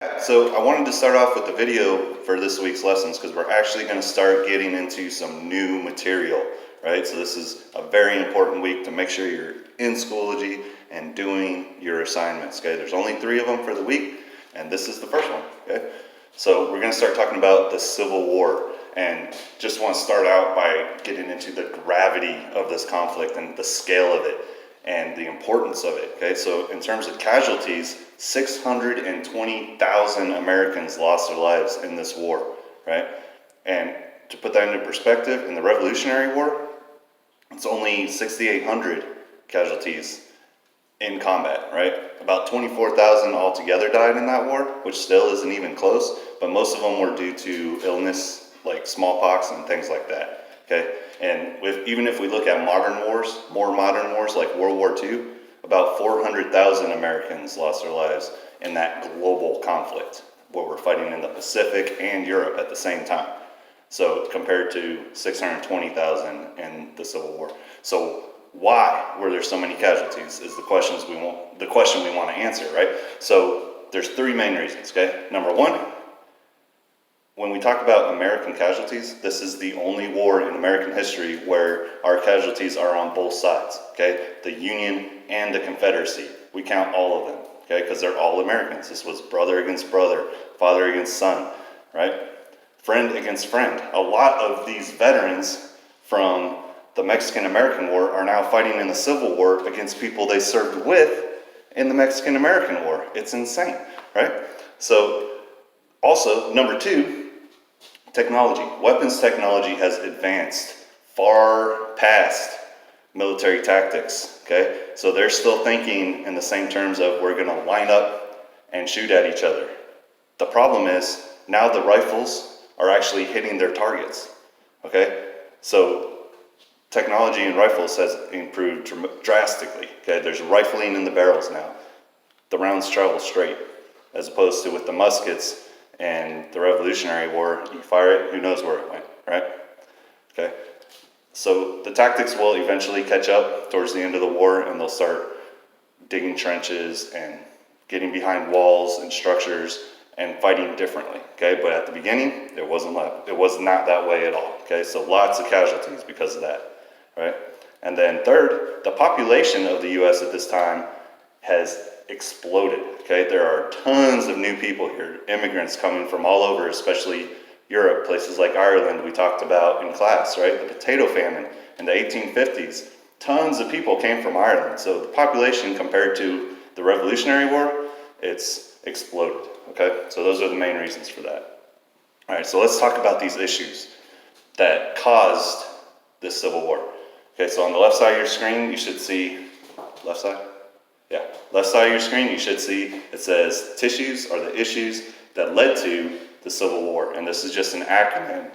So I wanted to start off with the video for this week's lessons because we're actually going to start getting into some new material, right? So this is a very important week to make sure you're in Schoology and doing your assignments, okay? There's only 3 of them for the week, and this is the first one, okay? So we're going to start talking about the Civil War, and just want to start out by getting into the gravity of this conflict and the scale of it and the importance of it, okay? So in terms of casualties, 620,000 Americans lost their lives in this war, right? And to put that into perspective, in the Revolutionary War, it's only 6,800 casualties in combat, right? About 24,000 altogether died in that war, which still isn't even close, but most of them were due to illness like smallpox and things like that, okay? And even if we look at modern wars, more modern wars like World War II, about 400,000 Americans lost their lives in that global conflict where we're fighting in the Pacific and Europe at the same time. So compared to 620,000 in the Civil War. So why were there so many casualties is the question we want to answer, right? So there's 3 main reasons, okay? Number 1, when we talk about American casualties, this is the only war in American history where our casualties are on both sides, okay? The Union and the Confederacy. We count all of them, okay? Because they're all Americans. This was brother against brother, father against son, right? Friend against friend. A lot of these veterans from the Mexican-American War are now fighting in the Civil War against people they served with in the Mexican-American War. It's insane, right? So also, number 2, technology. Weapons technology has advanced far past military tactics, okay? So they're still thinking in the same terms of we're gonna line up and shoot at each other. The problem is now the rifles are actually hitting their targets, okay? So technology in rifles has improved drastically, okay? There's rifling in the barrels now. The rounds travel straight, as opposed to with the muskets and the Revolutionary War, you fire it, who knows where it went, right? Okay. So the tactics will eventually catch up towards the end of the war, and they'll start digging trenches and getting behind walls and structures and fighting differently, okay? But at the beginning, it was not that way at all, okay? So lots of casualties because of that, right? And then third, the population of the U.S. at this time has exploded, okay? There are tons of new people here, immigrants coming from all over, especially Europe, places like Ireland we talked about in class, right? The potato famine in the 1850s, tons of people came from Ireland. So the population compared to the Revolutionary War, it's exploded, okay? So those are the main reasons for that. All right, so let's talk about these issues that caused this Civil War. Okay, so on the left side of your screen, you should see, left side? Yeah, left side of your screen, you should see it says tissues are the issues that led to the Civil War. And this is just an acronym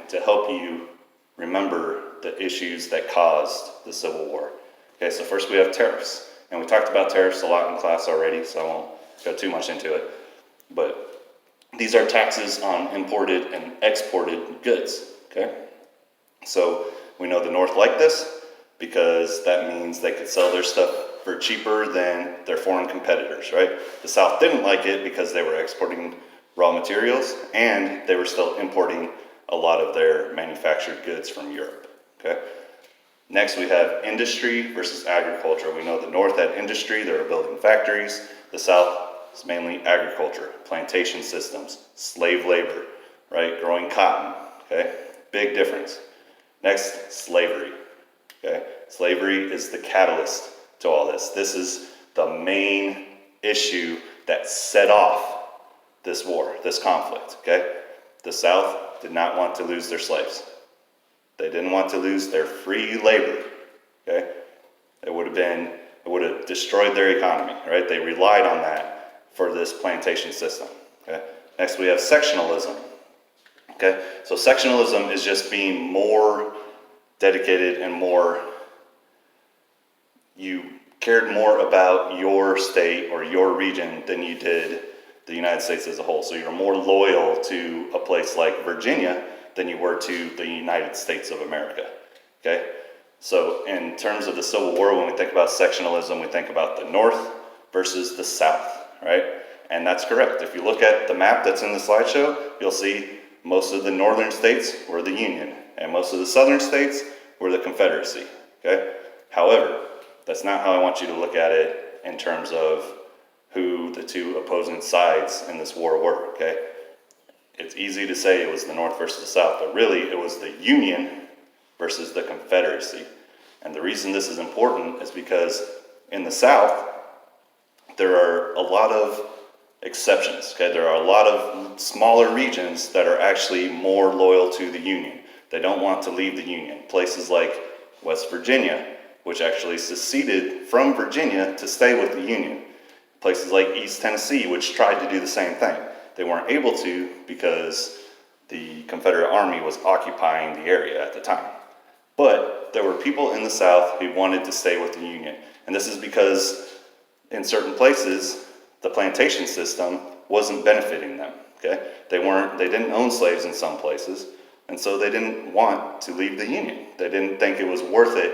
to help you remember the issues that caused the Civil War. Okay, so first we have tariffs. And we talked about tariffs a lot in class already, so I won't go too much into it. But these are taxes on imported and exported goods, okay? So we know the North liked this because that means they could sell their stuff for cheaper than their foreign competitors, right? The South didn't like it because they were exporting raw materials and they were still importing a lot of their manufactured goods from Europe, okay? Next, we have industry versus agriculture. We know the North had industry, they were building factories. The South is mainly agriculture, plantation systems, slave labor, right? Growing cotton, okay? Big difference. Next, slavery, okay? Slavery is the catalyst to all this. This is the main issue that set off this war, this conflict, okay? The South did not want to lose their slaves. They didn't want to lose their free labor, okay? It would have destroyed their economy, right? They relied on that for this plantation system, okay? Next, we have sectionalism, okay? So sectionalism is just being more dedicated and you cared more about your state or your region than you did the United States as a whole. So you're more loyal to a place like Virginia than you were to the United States of America, okay? So in terms of the Civil War, when we think about sectionalism, we think about the North versus the South, right? And that's correct. If you look at the map that's in the slideshow, you'll see most of the northern states were the Union, and most of the southern states were the Confederacy, okay? However, that's not how I want you to look at it in terms of who the two opposing sides in this war were, okay? It's easy to say it was the North versus the South, but really it was the Union versus the Confederacy. And the reason this is important is because in the South, there are a lot of exceptions, okay? There are a lot of smaller regions that are actually more loyal to the Union. They don't want to leave the Union. Places like West Virginia, which actually seceded from Virginia to stay with the Union. Places like East Tennessee, which tried to do the same thing. They weren't able to because the Confederate Army was occupying the area at the time. But there were people in the South who wanted to stay with the Union. And this is because in certain places, the plantation system wasn't benefiting them, okay? They didn't own slaves in some places, and so they didn't want to leave the Union. They didn't think it was worth it